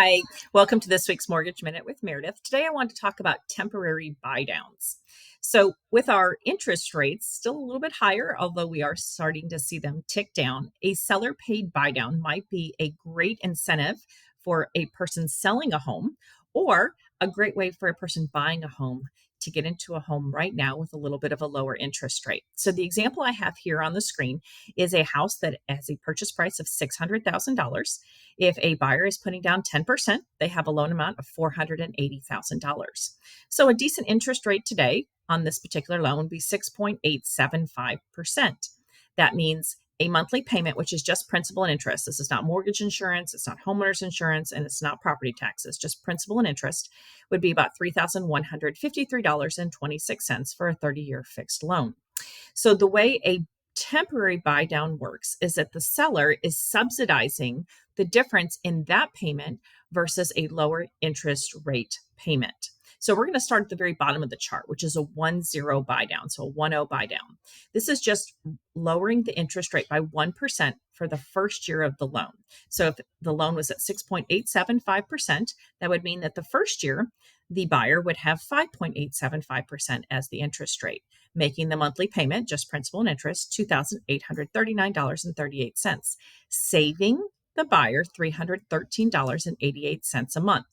Hi, welcome to this week's Mortgage Minute with Meredith. Today I want to talk about temporary buydowns. So, with our interest rates still a little bit higher, although we are starting to see them tick down, a seller paid buydown might be a great incentive for a person selling a home or a great way for a person buying a home to get into a home right now with a little bit of a lower interest rate. So, the example I have here on the screen is a house that has a purchase price of $600,000. If a buyer is putting down 10%, they have a loan amount of $480,000. So a decent interest rate today on this particular loan would be 6.875%. That means a monthly payment, which is just principal and interest. This is not mortgage insurance, it's not homeowners insurance, and it's not property taxes, just principal and interest, would be about $3,153.26 for a 30-year fixed loan. So the way a temporary buy down works is that the seller is subsidizing the difference in that payment versus a lower interest rate payment. So we're going to start at the very bottom of the chart, which is a 1-0 buy down. So a 1-0 buy down. This is just lowering the interest rate by 1% for the first year of the loan. So if the loan was at 6.875%, that would mean that the first year, the buyer would have 5.875% as the interest rate, making the monthly payment, just principal and interest, $2,839.38, saving the buyer $313.88 a month.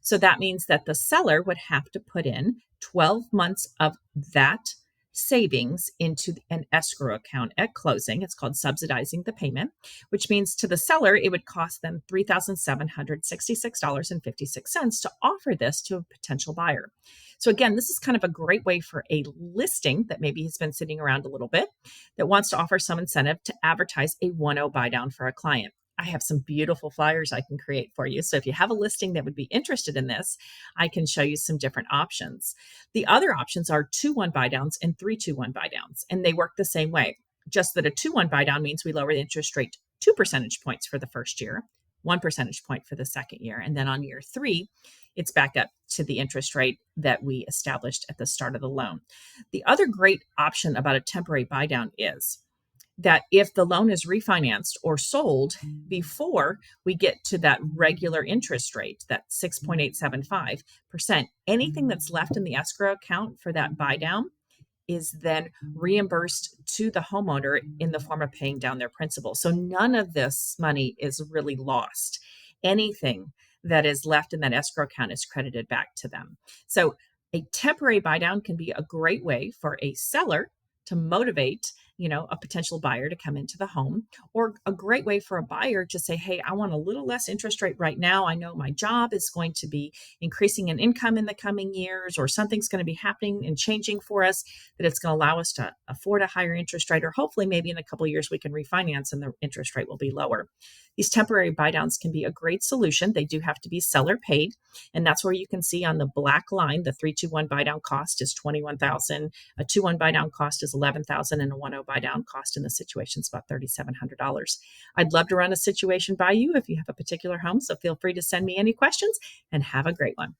So that means that the seller would have to put in 12 months of that savings into an escrow account at closing. It's called subsidizing the payment, which means to the seller, it would cost them $3,766.56 to offer this to a potential buyer. So again, this is kind of a great way for a listing that maybe has been sitting around a little bit that wants to offer some incentive to advertise a 1-0 buy down for a client. I have some beautiful flyers I can create for you. So if you have a listing that would be interested in this, I can show you some different options. The other options are 2-1 buy downs and 3-2-1 buy downs, and they work the same way. Just that a 2-1 buy down means we lower the interest rate 2 percentage points for the first year, 1 percentage point for the second year, and then on year 3, it's back up to the interest rate that we established at the start of the loan. The other great option about a temporary buy down is that if the loan is refinanced or sold before we get to that regular interest rate, that 6.875%, anything that's left in the escrow account for that buy down is then reimbursed to the homeowner in the form of paying down their principal. So none of this money is really lost. Anything that is left in that escrow account is credited back to them. So a temporary buy down can be a great way for a seller to motivate a potential buyer to come into the home, or a great way for a buyer to say, hey, I want a little less interest rate right now. I know my job is going to be increasing in income in the coming years, or something's going to be happening and changing for us that it's going to allow us to afford a higher interest rate, or hopefully maybe in a couple of years we can refinance and the interest rate will be lower. These temporary buy downs can be a great solution. They do have to be seller paid, and that's where you can see on the black line, the 3-2-1 buy down cost is $21,000, a 2-1 buy down cost is $11,000, and a 1-0 buy down cost in the situation is about $3,700. I'd love to run a situation by you if you have a particular home, so feel free to send me any questions, and have a great one.